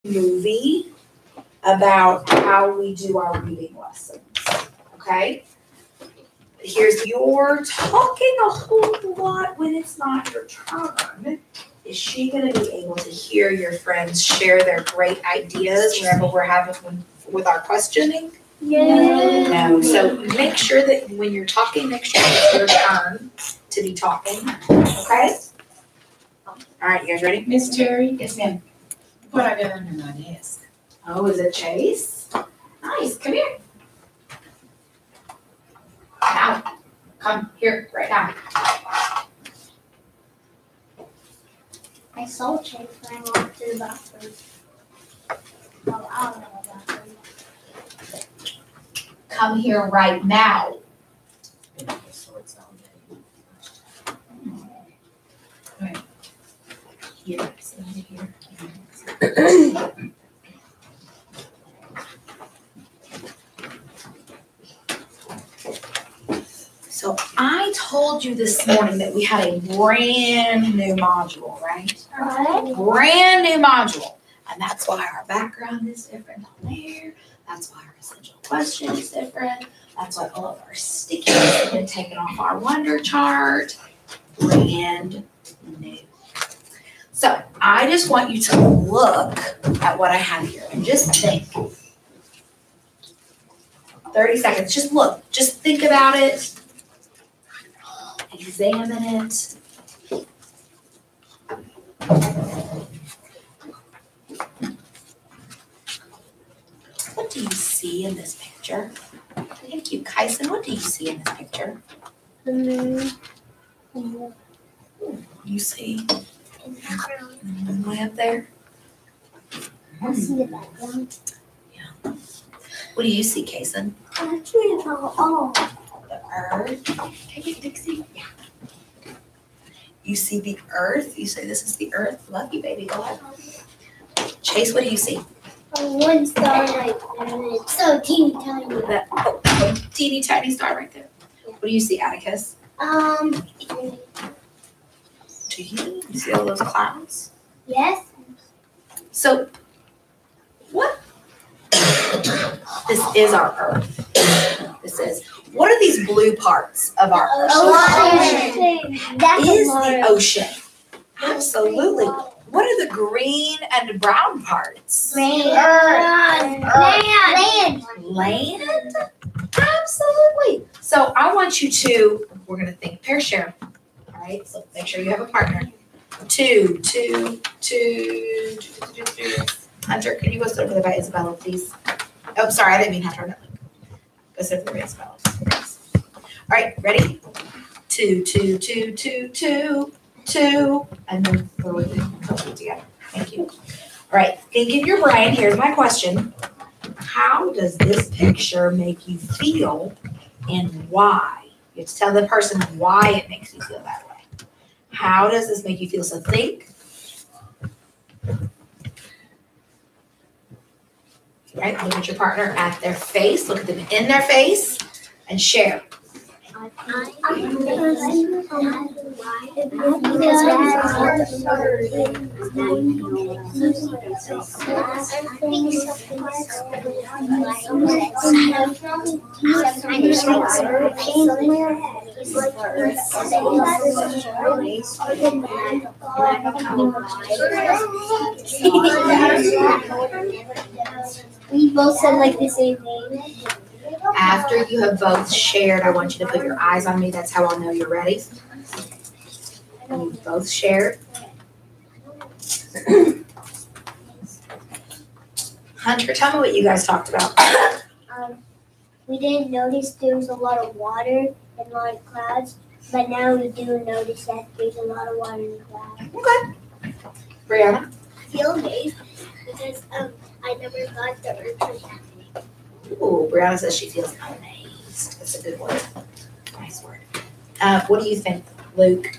movie about how we do our reading lessons, okay? You're talking a whole lot when it's not your turn. Is she gonna be able to hear your friends share their great ideas whenever we're having with our questioning? Yeah. No, so make sure that when you're talking, make sure it's your turn to be talking, okay? All right, you guys ready? Miss Terry, Yes, ma'am. what I got under my desk? Oh, is it Chase? Nice, come here. Now, come here right now. I saw Chase when I walked to the bathroom. Well, I don't know the bathroom. Come here right now. Right. Here, sit over here. So I told you this morning that we had a brand new module, right? Right. Brand new module. And that's why our background is different on there. That's why our essential question is different. That's why all of our stickies have been taken off our Wonder chart. Brand new. So I just want you to look at what I have here and just think. 30 seconds. Just look. Just think about it. Examine it. What do you see in this picture? Thank you, Kyson. What do you see in this picture? The moon. You see way up there? I see the background. What do you see, Kyson? Actually, about all. The earth. Take it, Dixie. Yeah. You see the earth? You say this is the earth? Lucky baby, go ahead. Chase, what do you see? One star right there. It's so teeny tiny. That teeny tiny star right there. What do you see, Atticus? Do you? You see all those clouds? Yes. So, what? This is our earth. This is. What are these blue parts of our earth? Ocean. That's Is a lot the of ocean. Absolutely. What are the green and brown parts? land. Land? Absolutely. So I want you to, we're going to think pair share. All right, so make sure you have a partner. Two. Hunter, can you go sit over by Isabella, please? Oh, sorry, I didn't mean Hunter. Go sit over by Isabella. All right, ready? Two. And then throw it together. Thank you. All right, think in your brain. Here's my question. How does this picture make you feel and why? You have to tell the person why it makes you feel that way. How does this make you feel? So think. Right, look at your partner at their face. Look at them in their face and share. We both said like the same thing. After you have both shared, I want you to put your eyes on me. That's how I'll know you're ready. And you've both shared. Hunter, tell me what you guys talked about. We didn't notice there was a lot of water and a lot of clouds, but now we do notice that there's a lot of water and clouds. Okay. Brianna? I feel amazed because I never thought the earth was happening. Ooh, Brianna says she feels amazed. That's a good word. Nice word. What do you think, Luke?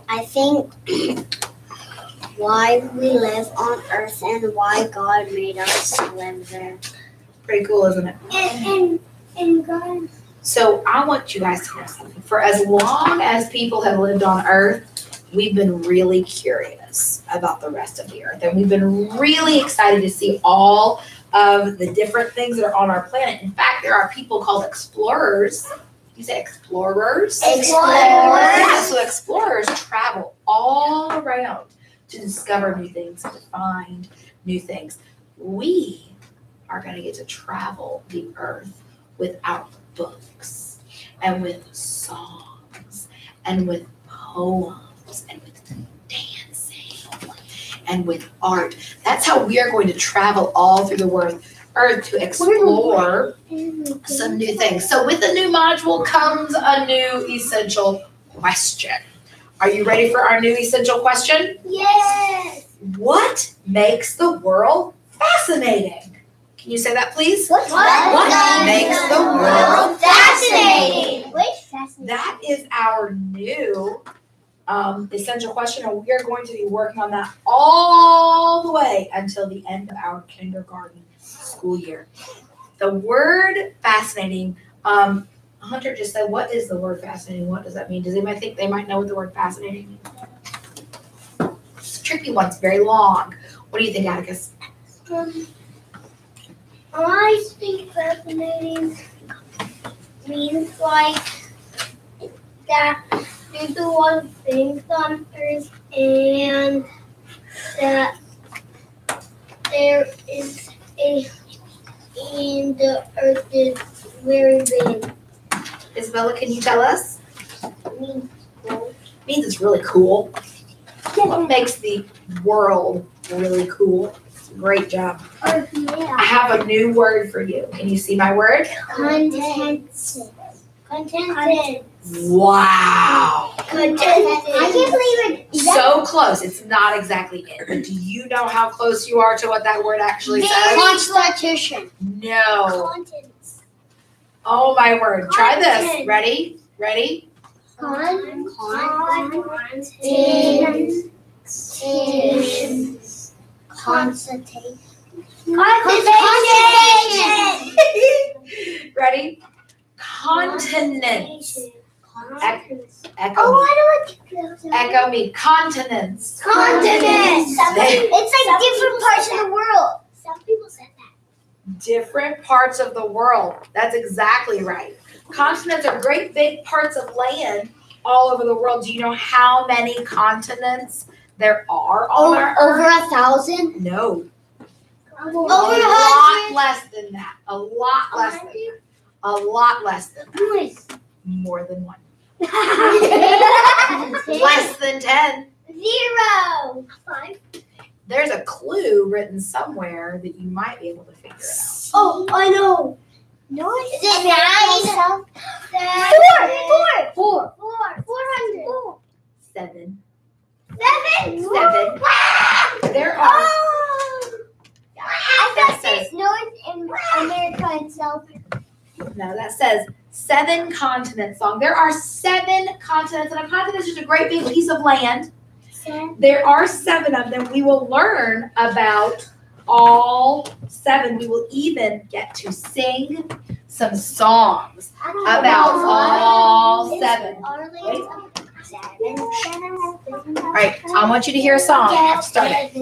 I think why we live on Earth and why God made us live there. Pretty cool, isn't it? And God. So I want you guys to know something. For as long as people have lived on Earth, we've been really curious. knows about the rest of the earth. And we've been really excited to see all of the different things that are on our planet. In fact, there are people called explorers. You say explorers? Yeah, so explorers travel all around to discover new things, to find new things. We are going to get to travel the earth with our books and with songs and with poems and with dancing and with art. That's how we are going to travel all through the earth to explore some new things. So with the new module comes a new essential question. Are you ready for our new essential question? Yes. What makes the world fascinating? Can you say that, please? What makes the world fascinating? That is our new essential question, and we are going to be working on that all the way until the end of our kindergarten school year. The word fascinating, Hunter just said, what is the word fascinating? What does that mean? Does anybody think they might know what the word fascinating means? It's a tricky one. It's very long. What do you think, Atticus? I think fascinating means like that there's a lot of things on Earth and that there is and the Earth is very big. Isabella, can you tell us? Means Means it's really cool. What makes the world really cool? Great job. Earth, I yeah. have a new word for you. Can you see my word? Contented. Wow. I can't believe it. So close. It's not exactly it. But do you know how close you are to what that word actually says? Constitution. No. Contents. Oh my word. Try this. Content. Ready? Consultation. Ready? Continents. Echo Oh, me. I know what Echo me. Continents. Continents. They- It's like different parts of the world. Some people said that. Different parts of the world. That's exactly right. Continents are great big parts of land all over the world. Do you know how many continents there are on our Over Earth? 1,000? No. Over a lot less than that. A lot less than 100? that. A lot less than that. Nice. More than one. Less. Less than 10. 0. 5. There's a clue written somewhere that you might be able to figure it out. Oh, I know. No, is it 9? 4. 400. 7. 7. 7. There are. I thought there's North America itself. No, that says 7 continents long. There are 7 continents, and a continent is just a great big piece of land. There are 7 of them. We will learn about all 7. We will even get to sing some songs about all 7. All right, I want you to hear a song. Start it.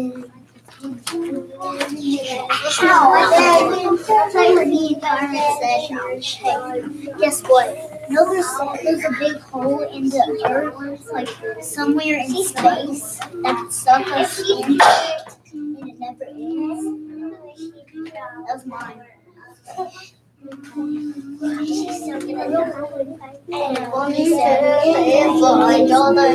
Guess what? No, there's a big hole in the earth, like somewhere in space that sucks us in, and it never ends. That was mine. And only said if I don't know.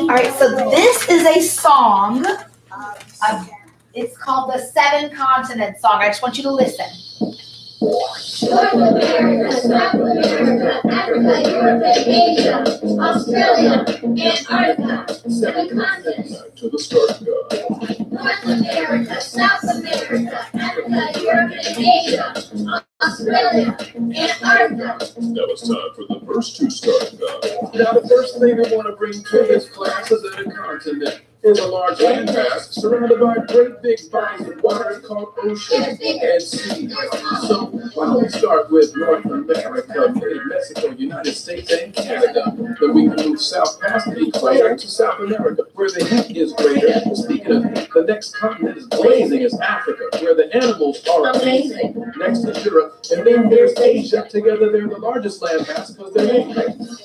All right, so this is a song. It's called the 7 Continents song. I just want you to listen. North America, South America, Africa, Europe, and Asia, Australia, Antarctica, 7 continents. To the start gun. North America, South America, Africa, Europe, and Asia, Australia, Antarctica. Now it's time for the first 2 start guns. Now, the first thing I want to bring to this class is a continent. is a large landmass surrounded by great big bodies of water called oceans and seas. So why don't we start with North America, maybe Mexico, United States, and Canada. Then we can move south past the equator to South America, where the heat is greater. Speaking of, the next continent is blazing is Africa, where the animals are amazing. Next is Europe, and then there's Asia. Together, they're the largest landmass because they're big.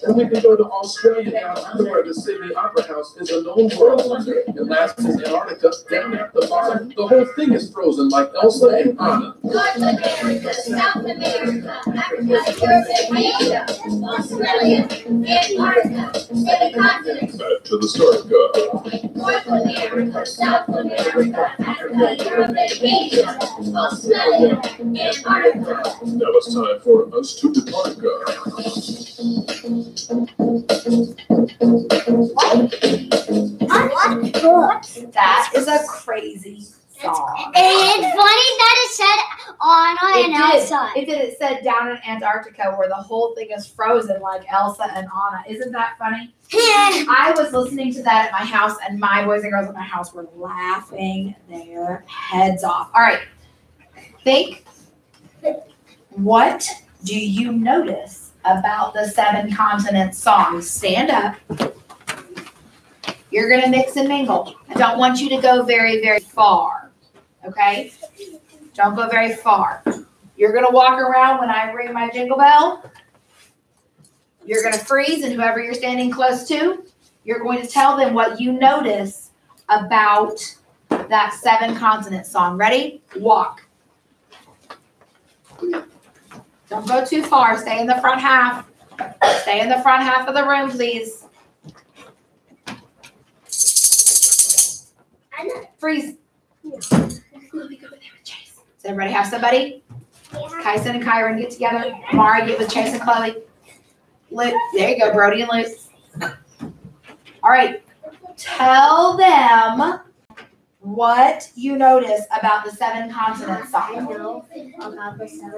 And we can go to Australia down under where the Sydney Opera House is a known world wonder. And last is Antarctica, down at the bottom. The whole thing is frozen like Elsa and Anna. North America, South America, Africa, Europe, and Asia, Australia, Antarctica, 7 continents. Back to the start, God. North America, South America, Africa, Europe, and Asia, Australia, Antarctica. Now it's time for us to depart, God. That is a crazy song. It's funny that it said Anna and Elsa. It did. It said down in Antarctica where the whole thing is frozen like Elsa and Anna. Isn't that funny? I was listening to that at my house, and my boys and girls at my house were laughing their heads off. All right. Think, what do you notice about the 7 continents song? Stand up. You're going to mix and mingle. I don't want you to go very, very far. Okay? Don't go very far. You're going to walk around when I ring my jingle bell. You're going to freeze, and whoever you're standing close to, you're going to tell them what you notice about that 7 continent song. Ready? Walk. Don't go too far. Stay in the front half. Stay in the front half of the room, please. Freeze. Does everybody have somebody? Kyson and Kyron get together. Mari, get with Chase and Chloe. Luke, there you go, Brody and Luke. All right. Tell them what you notice about the 7 continents song. I know about the 7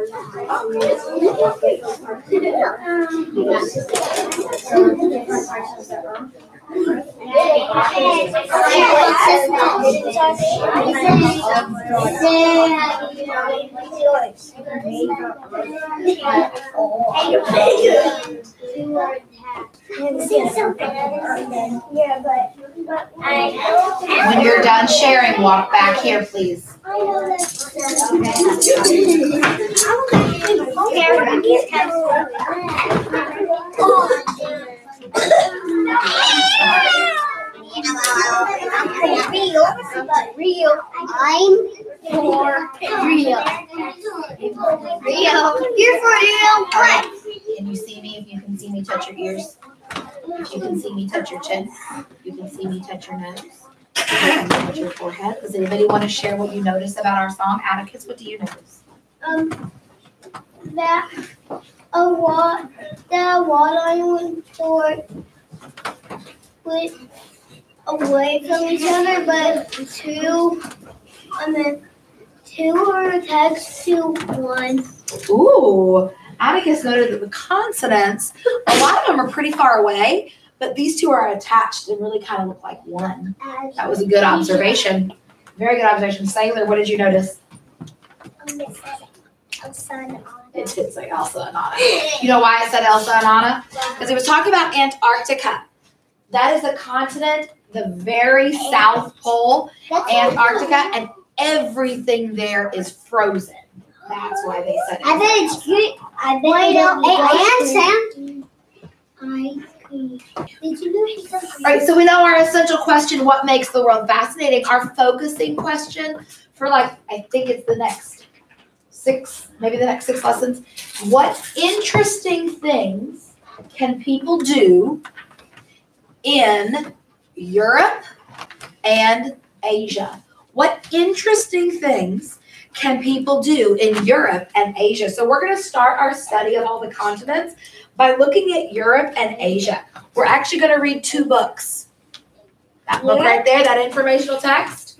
When you're done sharing, walk back here, please. Real. I'm for real. Real. You're for real. What? Can you see me? If you can see me, touch your ears. If you can see me, touch your chin. You can see me, touch your nose. You can touch your forehead. Does anybody want to share what you notice about our song? Atticus, what do you notice? That water island port with away from each other, but two are attached to one. Ooh, Atticus noted that the consonants, a lot of them are pretty far away, but these 2 are attached and really kind of look like one. That was a good observation. Very good observation. Sailor, what did you notice? Elsa and Anna. It did say Elsa and Anna. You know why I said Elsa and Anna? Because he was talking about Antarctica. That is a continent, the very South Pole, Antarctica, and everything there is frozen. That's why they said it. I bet it's good. I bet and Sam. Did you know he does? All right, so we know our essential question, what makes the world fascinating? Our focusing question for I think it's the next 6, maybe the next 6 lessons. What interesting things can people do in Europe and Asia? What interesting things can people do in Europe and Asia? So we're going to start our study of all the continents by looking at Europe and Asia. We're actually going to read 2 books. That book right there, that informational text.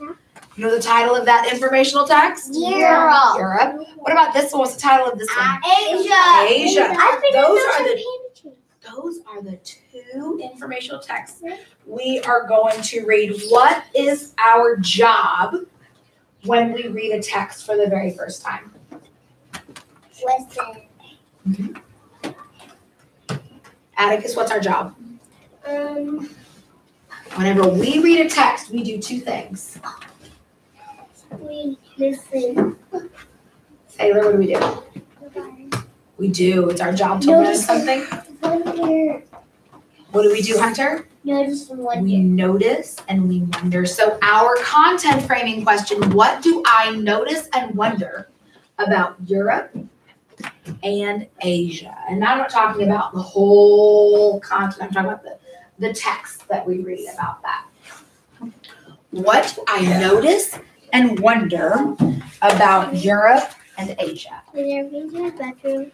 You know the title of that informational text? Europe. Europe. What about this one? What's the title of this one? Asia. Asia. I think Those are the 2 2 informational texts. We are going to read what is our job when we read a text for the very first time. Listen. Atticus, what's our job? Whenever we read a text, we do 2 things. We listen. Taylor, what do we do? We do. It's our job to learn something. Wonder. What do we do, Hunter? Notice and wonder. We notice and we wonder. So our content framing question, what do I notice and wonder about Europe and Asia? And I'm not talking about the whole content. I'm talking about the text that we read about that. What I notice and wonder about Europe and Asia. When they're going to the bedroom.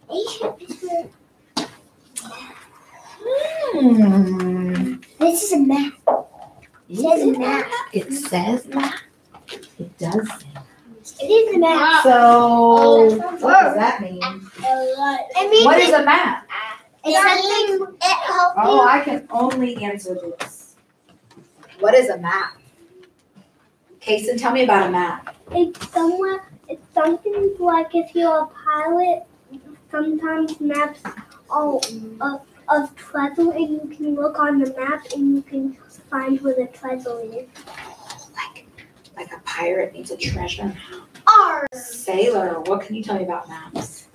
Asia is where. This is a map. It says map. It says map. It does. It is a map. So what does that mean? What is a map? It's something. It helps Oh, I can only answer this. What is a map? Kason, tell me about a map. It's something like if you're a pilot, sometimes maps of treasure, and you can look on the map and you can find where the treasure is. Like a pirate needs a treasure. Or Sailor, what can you tell me about maps?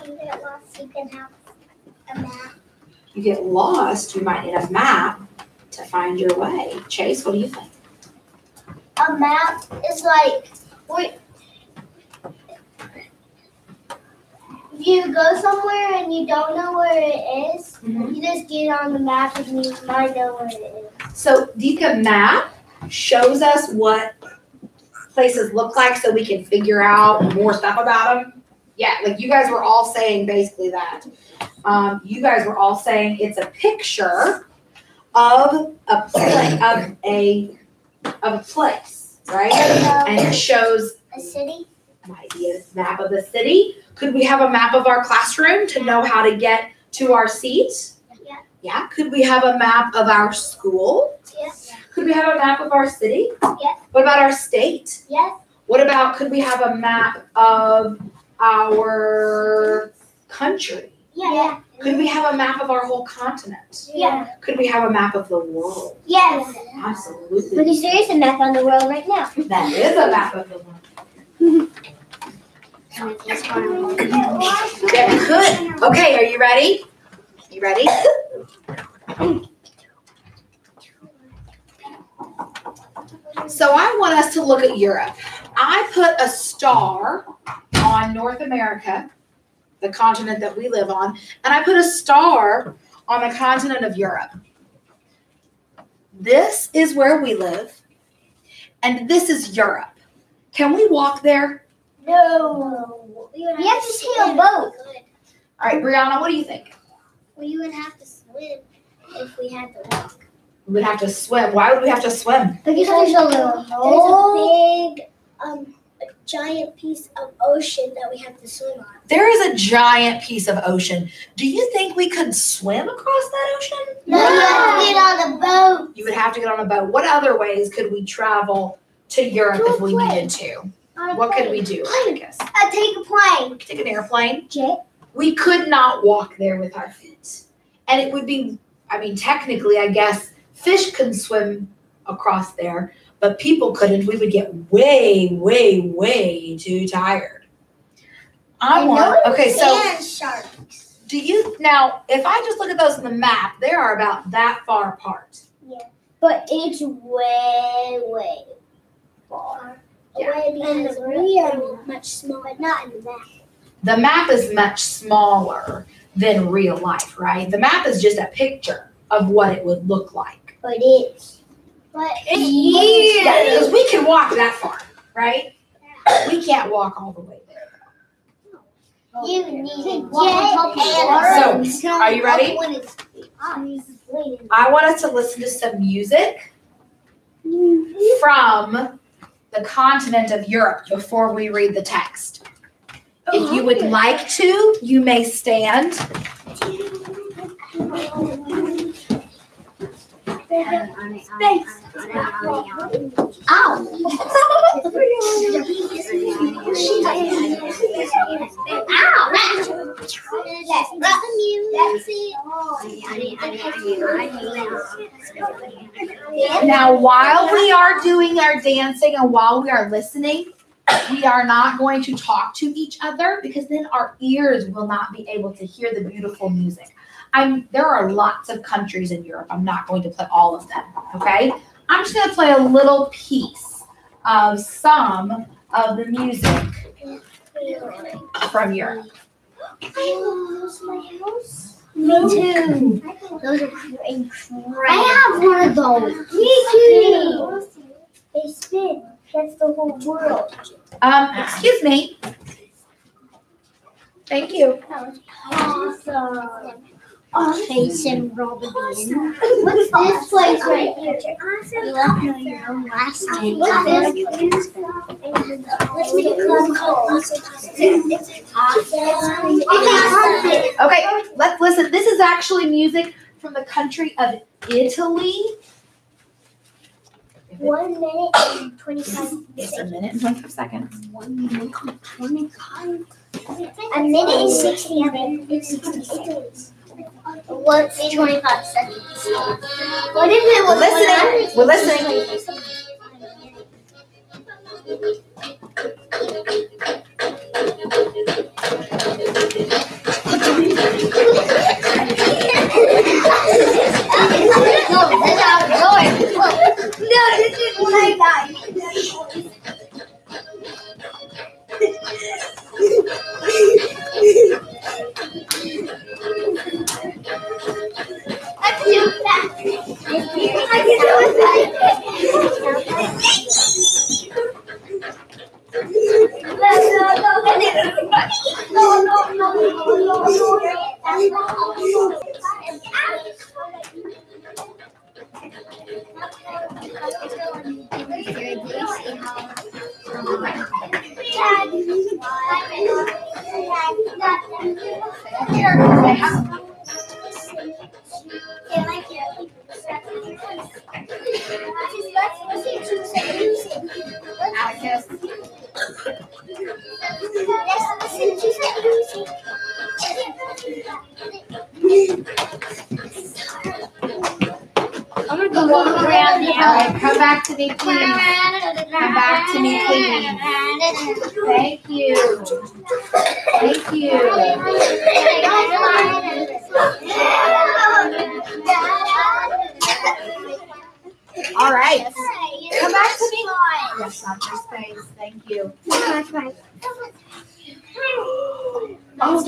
if you get lost, you can have a map. You get lost, you might need a map to find your way. Chase, what do you think? A map is like if you go somewhere and you don't know where it is, you just get on the map and you might know where it is. So do you think a map shows us what places look like so we can figure out more stuff about them? Yeah, like you guys were all saying basically that. You guys were all saying it's a picture of a place, right? And it shows A city? might be a map of the city. Could we have a map of our classroom to know how to get to our seat? Yeah. Yeah. Could we have a map of our school? Yes. Could we have a map of our city? Yes. What about our state? Yes. What about, could we have a map of our country? Yeah. Could we have a map of our whole continent? Yeah. Could we have a map of the world? Yes. Absolutely. Because there is a map on the world right now. That is a map of the world. Yeah, we could. Okay, are you ready? You ready? So I want us to look at Europe. I put a star on North America, the continent that we live on, and I put a star on the continent of Europe. This is where we live, and this is Europe. Can we walk there? No. We have to take a boat. All right, Brianna, what do you think? We would have to swim if we had to walk. We would have to swim. Why would we have to swim? Because there's a big, a giant piece of ocean that we have to swim on. There is a giant piece of ocean. Do you think we could swim across that ocean? No, you have to get on a boat. You would have to get on a boat. What other ways could we travel to Europe if we needed to? What could we do? Atticus? Take a plane. Take an airplane. Jet. We could not walk there with our feet. And it would be, I mean, technically, I guess, fish can swim across there, but people couldn't. We would get way, way, way too tired. Okay, so Sand sharks. do you, now, if I just look at those on the map, they are about that far apart. But it's way, way far. Yeah. Away because we are much smaller, but not in the map. The map is much smaller than real life, right? The map is just a picture of what it would look like. But it's. But Yeah, because we can walk that far, right? We can't walk all the way there. You need to So, are you ready? I want us to listen to some music from the continent of Europe before we read the text. If you would like to, you may stand Now, while we are doing our dancing and while we are listening, we are not going to talk to each other because then our ears will not be able to hear the beautiful music. There are lots of countries in Europe. I'm not going to play all of them, okay? I'm just going to play a little piece of some of the music from Europe. Me too. Those are incredible. I have one of those. Me too. They spin. That's the whole world. Excuse me. Thank you. Awesome. Jason Robin. What's this place right here? You left me your own last name. What's this? Okay, let's listen. This is actually music from the country of Italy. 1 minute and 25 It's a minute and 25 seconds. 1 minute and 25. A minute is 60 seconds. What's 25 seconds? What if it was We're listening. No, that's how it's going. No, this is when I die. I can do that. I can do I'm gonna go walk around now. All right, come back to me, please. Come back to me, please. Thank you. Thank you. All right. Come back to me. Yes, not your space. Thank you. Oh,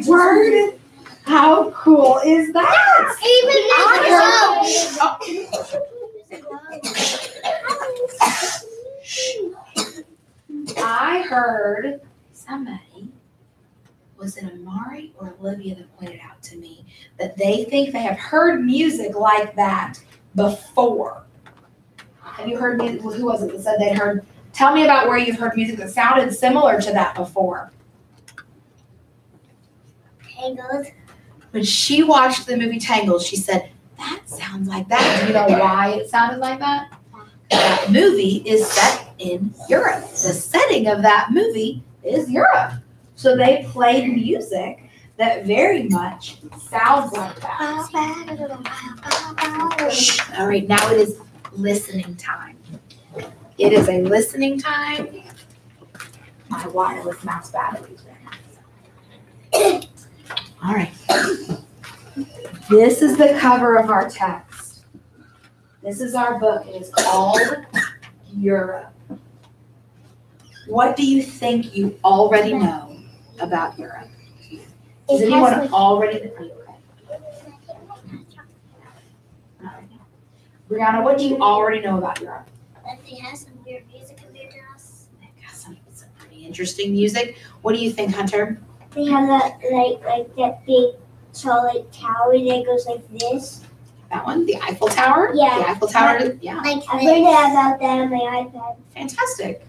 word. How cool is that? I heard somebody, was it Amari or Olivia that pointed out to me that they think they have heard music like that before. Have you heard music? Who was it that said they'd heard? Tell me about where you've heard music that sounded similar to that before. Tangled. When she watched the movie Tangled, she said, that sounds like that. Do you know why it sounded like that? That movie is set in Europe. The setting of that movie is Europe. So they played music that very much sounds like that. All right, now it is listening time. It is a listening time. My wireless mouse batteries ran out. All right. This is the cover of our text. This is our book. It is called Europe. What do you think you already know about Europe? Does anyone already know? Are you okay? All right. Brianna, what do you already know about Europe? That they have some weird music compared to us. They've got some pretty interesting music. What do you think, Hunter? They have that like that big tall tower that goes like this. That one, the Eiffel Tower? Yeah. The Eiffel Tower, yeah. Like I learned about that on my iPad. Fantastic.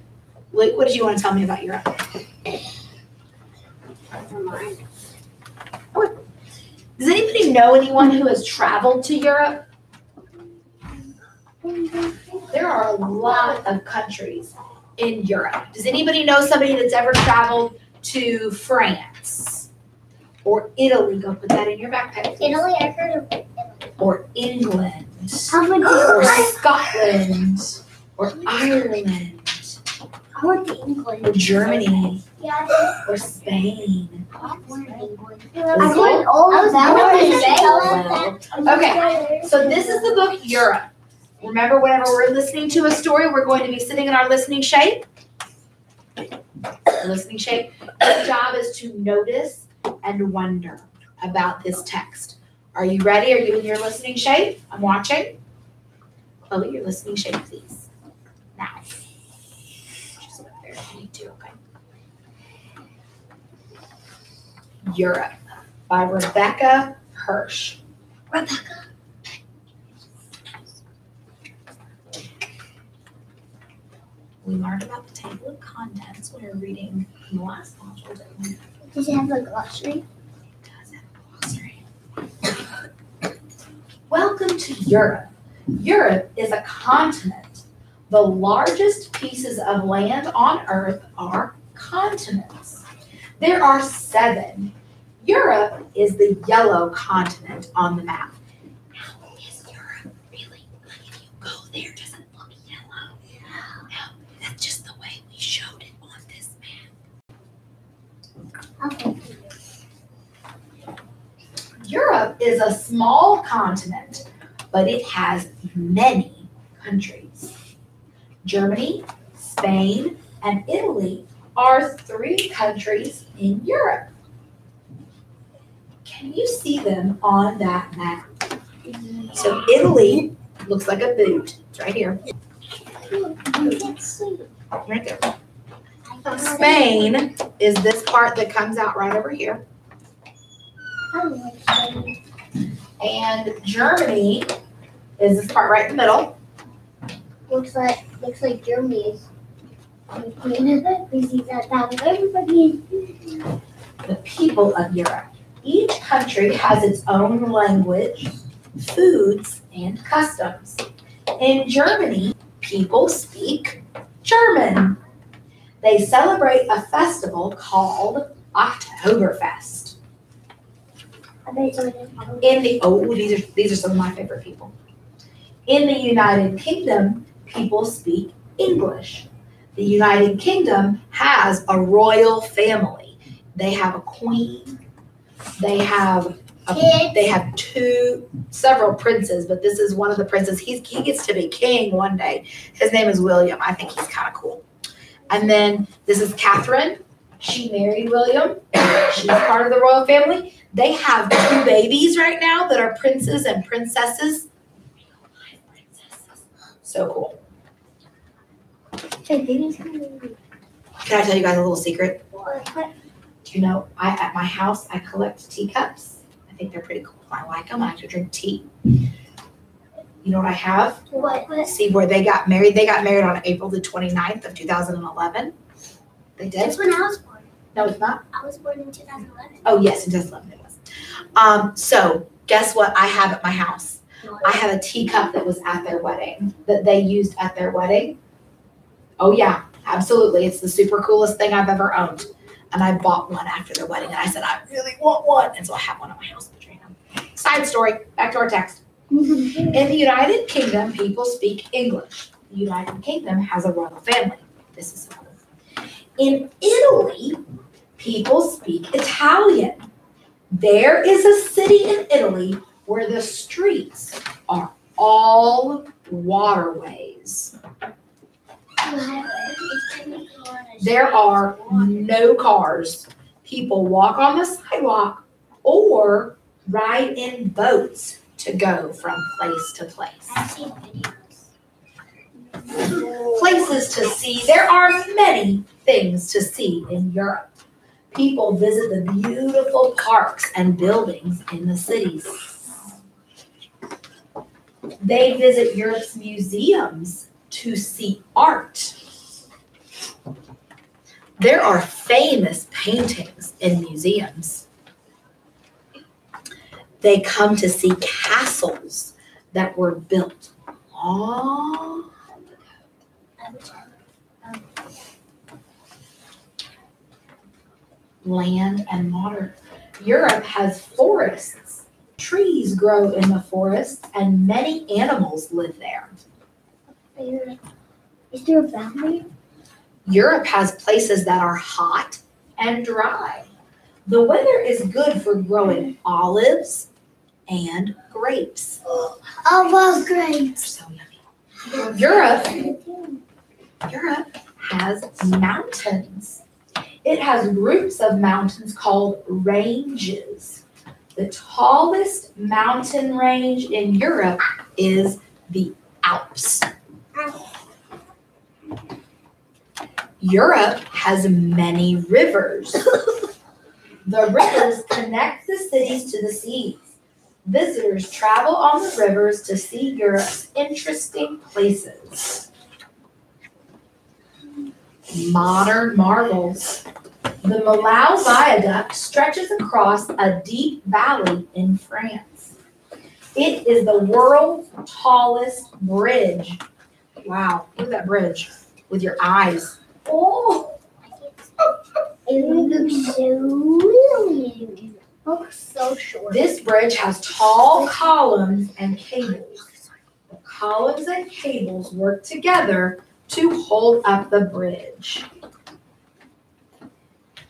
What did you want to tell me about Europe? Does anybody know anyone who has traveled to Europe? There are a lot of countries in Europe. Does anybody know somebody that's ever traveled to France or Italy? Go put that in your backpack. Italy, I heard of it. Or England How would or you? Scotland or Ireland I went to England. or Germany Yeah, or Spain. I went to England. I went all Well, okay, so this is the book Europe. Remember, whenever we're listening to a story, we're going to be sitting in our listening shape. Listening shape. Your job is to notice and wonder about this text. Are you ready? Are you in your listening shape? I'm watching. Chloe, your listening shape, please. Now. Just up there. Me too, okay. Europe by Rebecca Hirsch. Rebecca. We learned about the table of contents when we were reading in the last module, didn't we? Does it have a glossary? Does have a glossary. Welcome to Europe. Europe is a continent. The largest pieces of land on Earth are continents. There are 7. Europe is the yellow continent on the map. Now, is Europe really, if you go there, does it look yellow? No, that's just the way we showed it on this map. Okay. Europe is a small continent, but it has many countries. Germany, Spain, and Italy are 3 countries in Europe. Can you see them on that map? So Italy looks like a boot. It's right here. Right there. Spain is this part that comes out right over here. And Germany is this part right in the middle. Looks like Germany is. We see that everybody. The people of Europe. Each country has its own language, foods, and customs. In Germany, people speak German. They celebrate a festival called Oktoberfest. These are some of my favorite people. In the United Kingdom, people speak English. The United Kingdom has a royal family. They have a queen. They have several princes, but this is one of the princes. He gets to be king one day. His name is William. I think he's kind of cool. And then this is Catherine. She married William. She's part of the royal family. They have 2 babies right now that are princes and princesses. So cool. Hey, babies. Can I tell you guys a little secret? Do you know, at my house, I collect teacups. I think they're pretty cool. I like them. I like to drink tea. You know what I have? What? See where they got married. They got married on April the 29th of 2011. They did? That's when I was born. No, it's not. I was born in 2011. Oh, yes, in 2011 it was. So guess what I have at my house? I have a teacup that was at their wedding, that they used at their wedding. Oh, yeah, absolutely. It's the super coolest thing I've ever owned. And I bought one after their wedding, and I said, I really want one. And so I have one at my house. Side story, back to our text. In the United Kingdom, people speak English. The United Kingdom has a royal family. This is so cool. In Italy, people speak Italian. There is a city in Italy where the streets are all waterways. There are no cars. People walk on the sidewalk or ride in boats to go from place to place. I've seen videos. Places to see. There are many things to see in Europe. People visit the beautiful parks and buildings in the cities. They visit Europe's museums to see art. There are famous paintings in museums. They come to see castles that were built long ago. Land and water. Europe has forests. Trees grow in the forests, and many animals live there. Is there a boundary? Europe has places that are hot and dry. The weather is good for growing olives and grapes. I love grapes. So yummy. Europe has mountains. It has groups of mountains called ranges. The tallest mountain range in Europe is the Alps. Europe has many rivers. The rivers connect the cities to the seas. Visitors travel on the rivers to see Europe's interesting places. Modern marvels. The Millau Viaduct stretches across a deep valley in France. It is the world's tallest bridge. Wow, look at that bridge with your eyes. Oh, It looks so looks so short. this bridge has tall columns and cables. The columns and cables work together to hold up the bridge.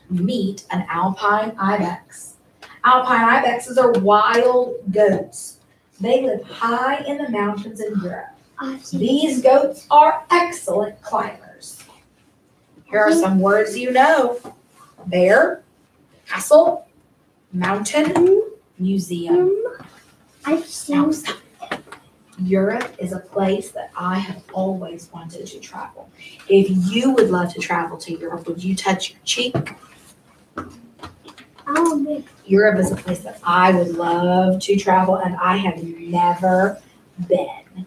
Meet an alpine ibex. Alpine ibexes are wild goats. They live high in the mountains in Europe. These goats are excellent climbers. Here are some words you know. Bear, castle, mountain, museum. I've seen Europe is a place that I have always wanted to travel. If you would love to travel to Europe, would you touch your cheek? Europe is a place that I would love to travel, and I have never been.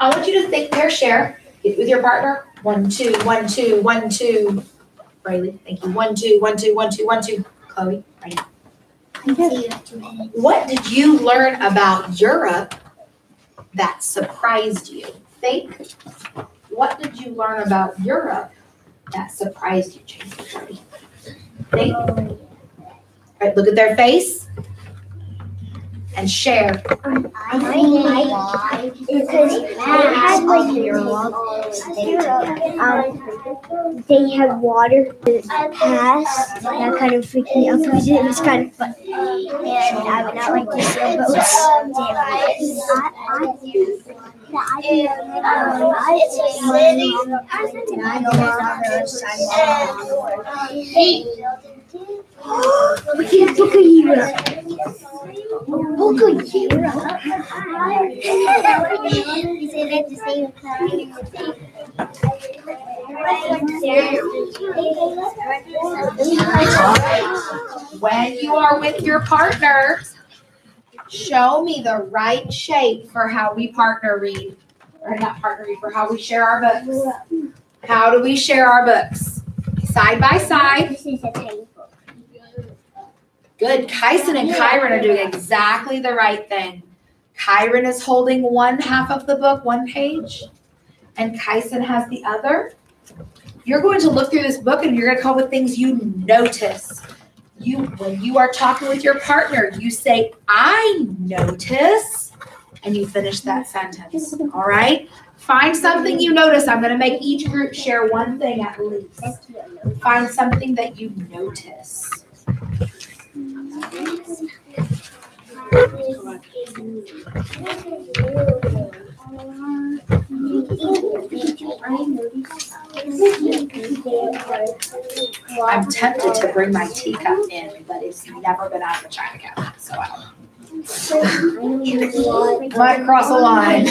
I want you to think, pair, share. Get with your partner. 1, 2, 1, 2, 1, 2. Riley, thank you. 1, 2, 1, 2, 1, 2, 1, 2. Chloe, right. What did you learn about Europe that surprised you? Think. What did you learn about Europe that surprised you, Jason? Think. All right, look at their face and share. Because they had like they had water pass. That kind of freaked me out because it was kind of fun. And I would not like to sailboats. We can book a year. Book a year. You say that the same When you are with your partner, show me the right shape for how we partner read. Or not partner read, for how we share our books. How do we share our books? Side by side. This is a table. Good. Kyson and Kyron are doing exactly the right thing. Kyron is holding one half of the book, one page, and Kyson has the other. You're going to look through this book and you're going to come up with things you notice. When you are talking with your partner, you say, I notice, and you finish that sentence. All right? Find something you notice. I'm going to make each group share one thing at least. Find something that you notice. I'm tempted to bring my teacup in, but it's never been out of the china cabinet, so I don't. Might cross a line.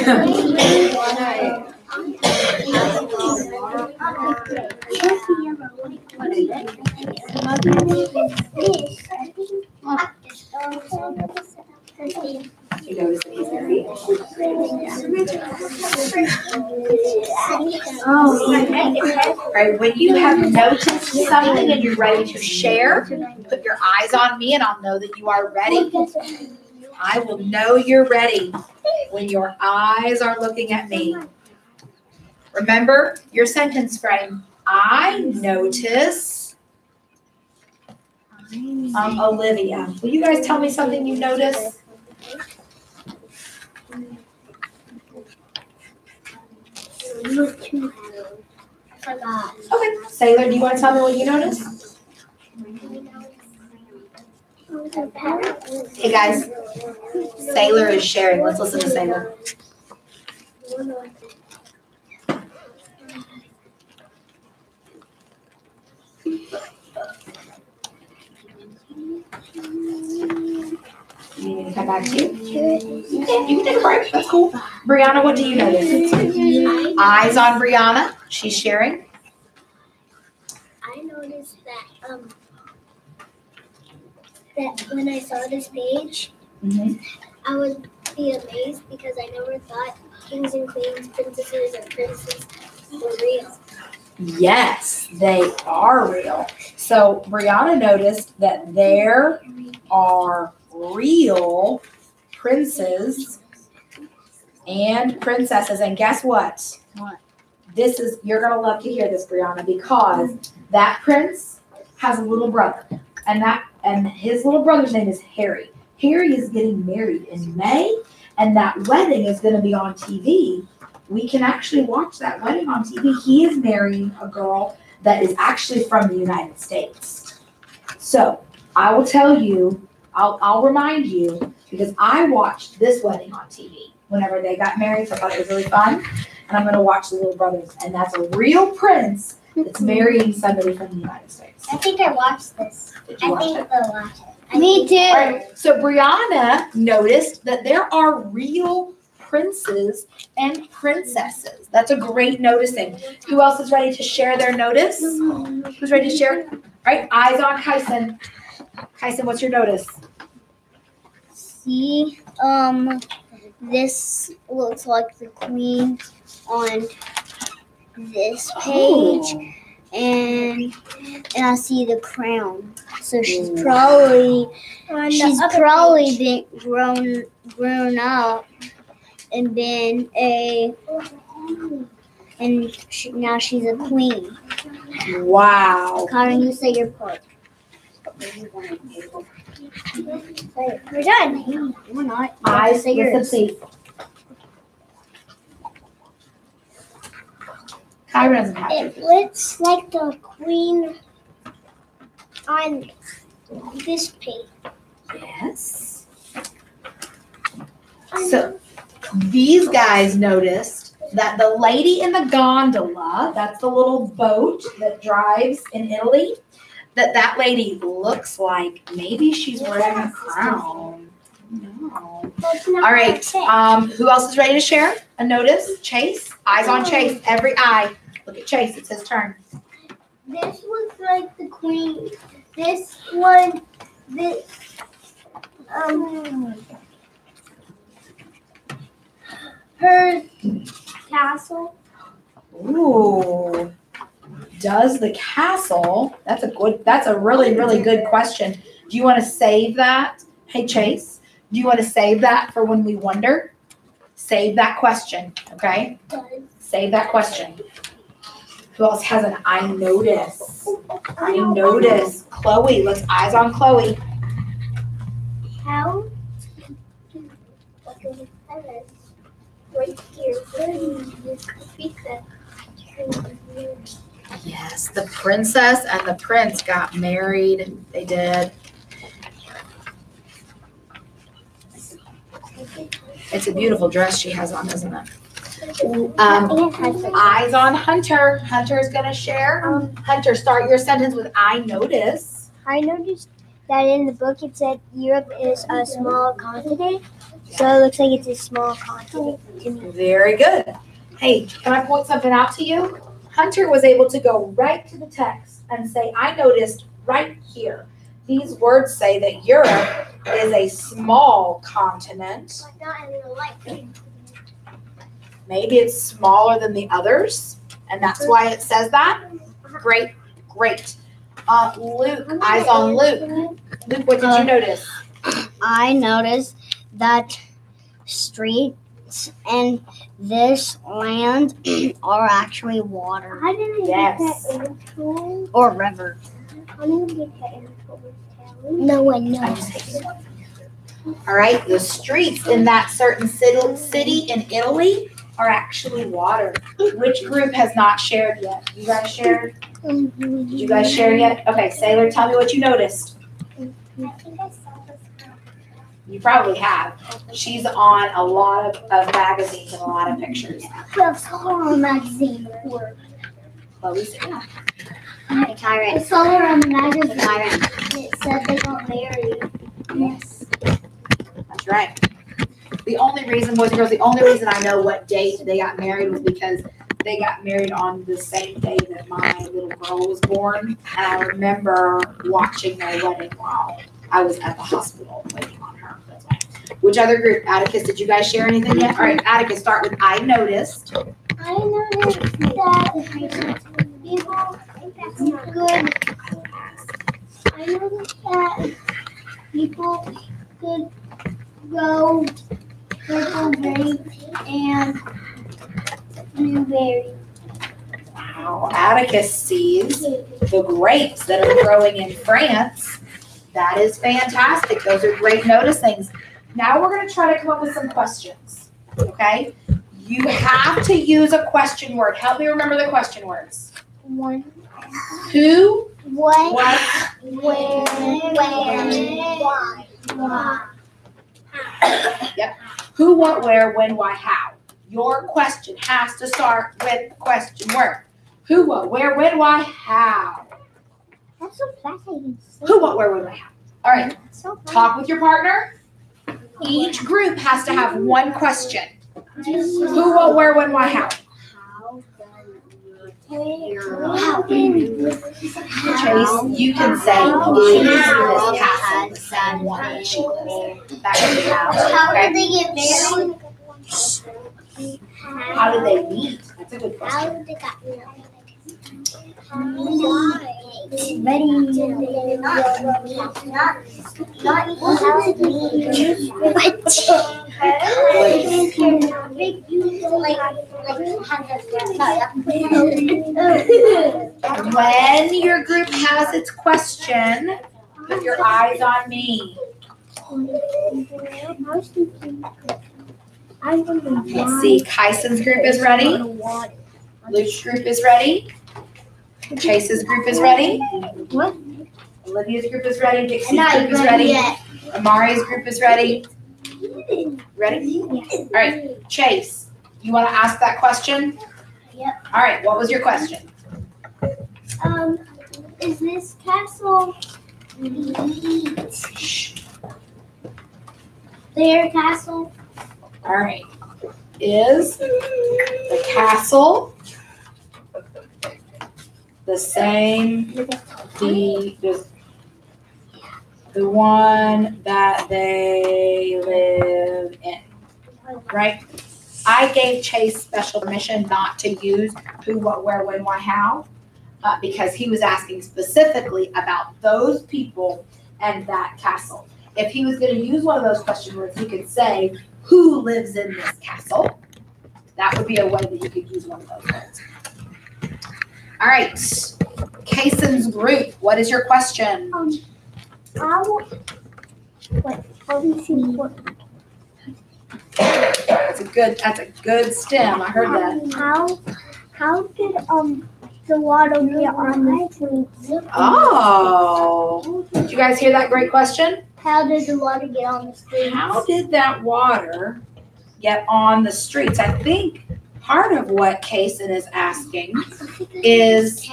You notice that he's married? All right, when you have noticed something and you're ready to share, put your eyes on me and I'll know that you are ready. I will know you're ready when your eyes are looking at me. Remember your sentence frame. I notice Olivia. Will you guys tell me something you notice? Forgot. Okay. Sailor, do you want to tell me what you notice? Hey guys, Sailor is sharing. Let's listen to Sailor. You need me to come back to you? You can take a break. That's cool. Brianna, what do you notice? Eyes on Brianna. She's sharing. I noticed that when I saw this page, I would be amazed because I never thought kings and queens, princesses and princes were real. Yes, they are real. So Brianna noticed that there are real princes and princesses. And guess what? What? You're going to love to hear this, Brianna, because that prince has a little brother. And his little brother's name is Harry. Harry is getting married in May, and that wedding is going to be on TV. We can actually watch that wedding on TV. He is marrying a girl that is actually from the United States. So I will tell you, I'll remind you, because I watched this wedding on TV whenever they got married, so I thought it was really fun. And I'm going to watch the little brothers, and that's a real prince that's marrying somebody from the United States. I think I watched this. Did you watch it? I'll watch it. Me too. All right, so Brianna noticed that there are real princes and princesses. That's a great noticing. Who else is ready to share their notice? Who's ready to share? All right, eyes on Kyson. Kyson, what's your notice? See, this looks like the queen on this page, and I see the crown. So she's probably been grown up and been now she's a queen. Wow. Karen, you say your part. We're done. We're not. Eyes, say yours. listen, please. Kyra doesn't have It to. looks like the queen on this page. Yes. So these guys noticed that the lady in the gondola, that's the little boat that drives in Italy, that lady looks like maybe she's wearing a crown. No. All right. Who else is ready to share a notice? Chase. Eyes on Chase. Every eye. Look at Chase. It's his turn. This looks like the queen. This one, her castle. Ooh. Does the castle, that's a really, really good question. Do you want to save that? Hey, Chase, do you want to save that for when we wonder? Save that question, okay? Save that question. Who else has an I notice? I notice. Chloe, let's eyes on Chloe. How? Right here. Yes, the princess and the prince got married. They did. It's a beautiful dress she has on, isn't it? Eyes on Hunter. Hunter's going to share. Hunter, start your sentence with I notice. I noticed that in the book it said Europe is a small continent, so it looks like it's a small continent to me. Very good. Hey, can I point something out to you? Hunter was able to go right to the text and say, I noticed right here. these words say that Europe is a small continent. Not in real life. Maybe it's smaller than the others, and that's why it says that. Great, great. Luke, eyes on Luke. Luke, what did you notice? I noticed that streets in this land are actually water. I didn't Yes. or river. I didn't get that info. No, I know. All right, the streets in that certain city in Italy are actually water. Which group has not shared yet? You guys shared? Did you guys share yet? Okay, Sailor, tell me what you noticed. I think I saw this. You probably have. She's on a lot of magazines and a lot of pictures. I saw her on a magazine before. Chloe's, yeah. I saw her on the magazine. It said they got married. Yes. That's right. The only reason, boys and girls, the only reason I know what date they got married was because they got married on the same day that my little girl was born. And I remember watching their wedding while I was at the hospital waiting on her. That's why. Which other group? Atticus, did you guys share anything yet? All right, Atticus, start with I noticed. I noticed that people good. I noticed that people could grow purple grapes and blueberries. Wow, Atticus sees the grapes that are growing in France. That is fantastic. Those are great noticings. Now we're going to try to come up with some questions, okay? You have to use a question word. Help me remember the question words. One. Who, What? what, Why? Yep. Who, what, where, when, why, how. Your question has to start with the question word. Who, what, where, when, why, how. That's so fascinating. Who, what, where, when, why, how. All right. That's so Talk with your partner. Each group has to have one question. Who, what, where, when, why, how. Chase, you can say, is this castle the same one that she lives in? That would be how. How Okay. did they get married? How did they meet? That's a good How question. did they get married? Ready? When your group has its question, put your eyes on me. Let's see, Kyson's group is ready. Luke's group is ready. Chase's group is ready. What? Olivia's group is ready. Dixie's group is ready. Amari's group is ready. Ready? All right, Chase, you want to ask that question? Yep. All right, what was your question? Is this castle their castle? All right, is the castle the same, the one that they live in, right? I gave Chase special permission not to use who, what, where, when, why, how, because he was asking specifically about those people and that castle. If he was going to use one of those question words, he could say, who lives in this castle? That would be a way that you could use one of those words. All right, Kason's group, what is your question? How do you see what? That's a good stem. I heard that. How did the water get on the streets? Oh, did you guys hear that great question? How did the water get on the streets? How did that water get on the streets? I think part of what Kason is asking is,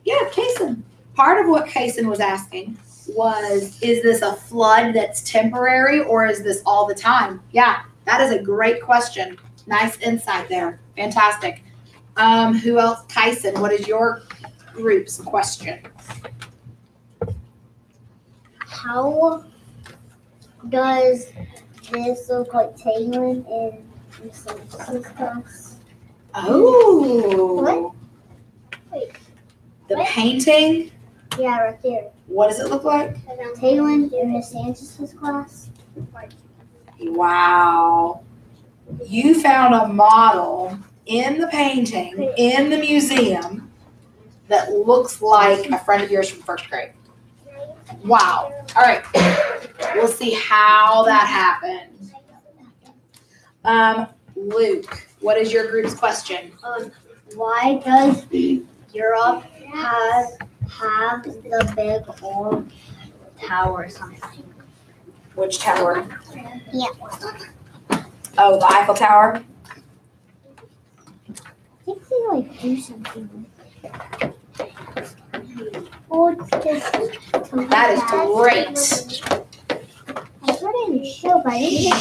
Kason. Part of what Kason was asking was, is this a flood that's temporary or is this all the time? Yeah, that is a great question. Nice insight there. Fantastic. Who else? Kyson, what is your group's question? how does this look like Taylor in Science class? Oh. What? Wait. The What? painting, Yeah, right there. what does it look like? Taylor in Miss Sanchez's class. Wow. You found a model in the painting, in the museum, that looks like a friend of yours from first grade. Wow. All right. We'll see how that happened. Luke, what is your group's question? Why does Europe have the big old tower or something? Which tower? Yeah. Oh, the Eiffel Tower? I think they like do something. Or it's just That is great. I heard it in the show, but I didn't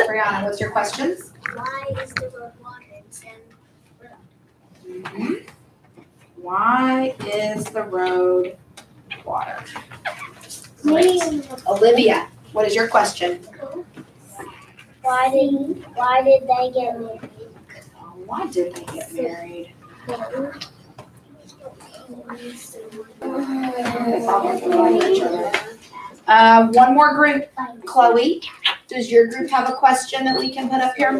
Brianna, what's your questions? Why is the road water instead Mhm. Why is the road water? Olivia, what is your question? Why did they get married? Why did they get married? One more group. Chloe, does your group have a question that we can put up here?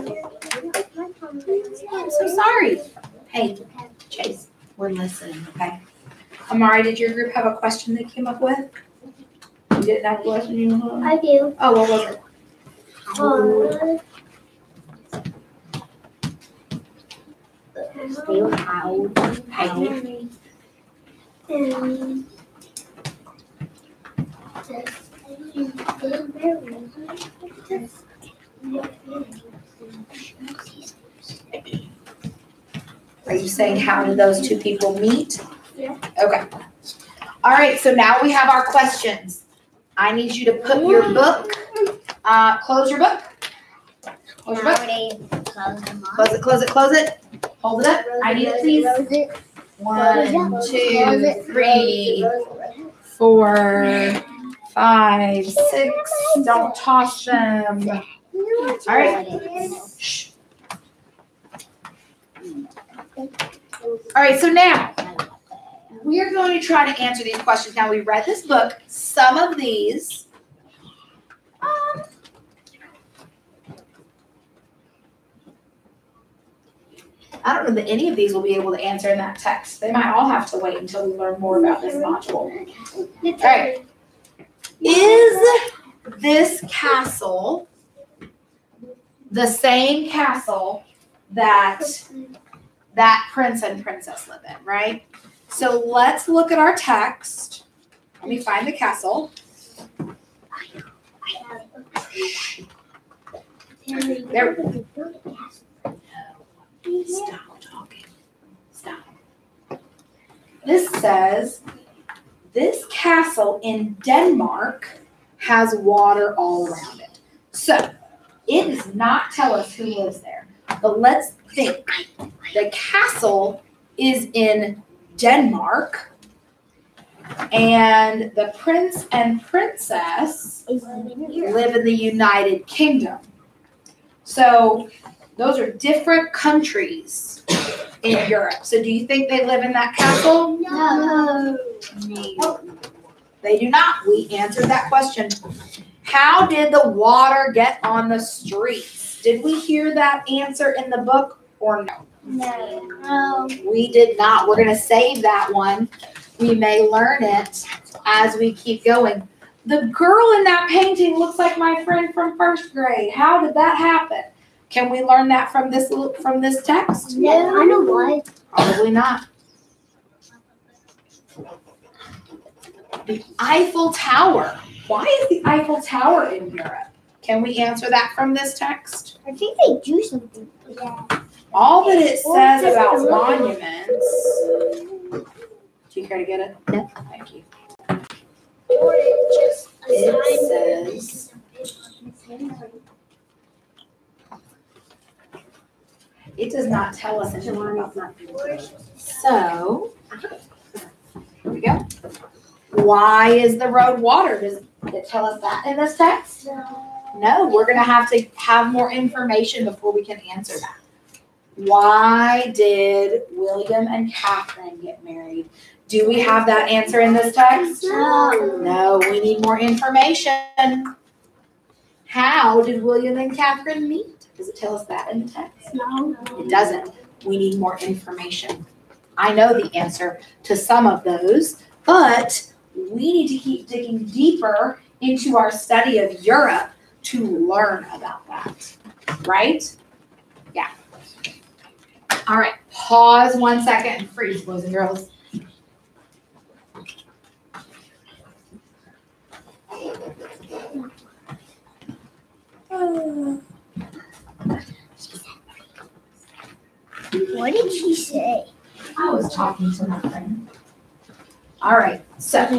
I'm so sorry. Hey, Chase, we're listening, okay? Amari, did your group have a question they came up with? You didn't have a question you had? I do. Oh, what was it? They were how? Are you saying how did those two people meet? Yeah. Okay. All right, so now we have our questions. I need you to put your book, close your book. Close your book. Close it, close it, close it. Hold it up. I need it, please. 1, 2, 3, 4, 5, 6. Don't toss them. All right. Shh. All right, so now we are going to try to answer these questions. Now, we read this book. Some of these, I don't know that any of these will be able to answer in that text. They might all have to wait until we learn more about this module. All right. Is this castle the same castle that prince and princess live in, right? So let's look at our text. Let me find the castle. There. Stop talking. Stop. This says, this castle in Denmark has water all around it. So it does not tell us who lives there. But let's think. The castle is in Denmark, and the prince and princess live in the United Kingdom. So those are different countries in Europe. So do you think they live in that castle? No. They do not. We answered that question. How did the water get on the streets? Did we hear that answer in the book or no? No. We did not. We're going to save that one. We may learn it as we keep going. The girl in that painting looks like my friend from first grade. How did that happen? Can we learn that from this text? No. I know why. Probably not. The Eiffel Tower. Why is the Eiffel Tower in Europe? Can we answer that from this text? I think they do something. Yeah. All that it says about monuments. Do you care to get it? No. Thank you. Or just It says, it does not tell us anything about that. So, Why is the road water? Does it tell us that in this text? No, we're gonna have to have more information before we can answer that. Why did William and Catherine get married? Do we have that answer in this text? No, we need more information. How did William and Catherine meet? Does it tell us that in the text? No. It doesn't. We need more information. I know the answer to some of those, but we need to keep digging deeper into our study of Europe to learn about that, right? Yeah. All right, pause 1 second and freeze, boys and girls. What did she say? I was talking to my friend. All right, so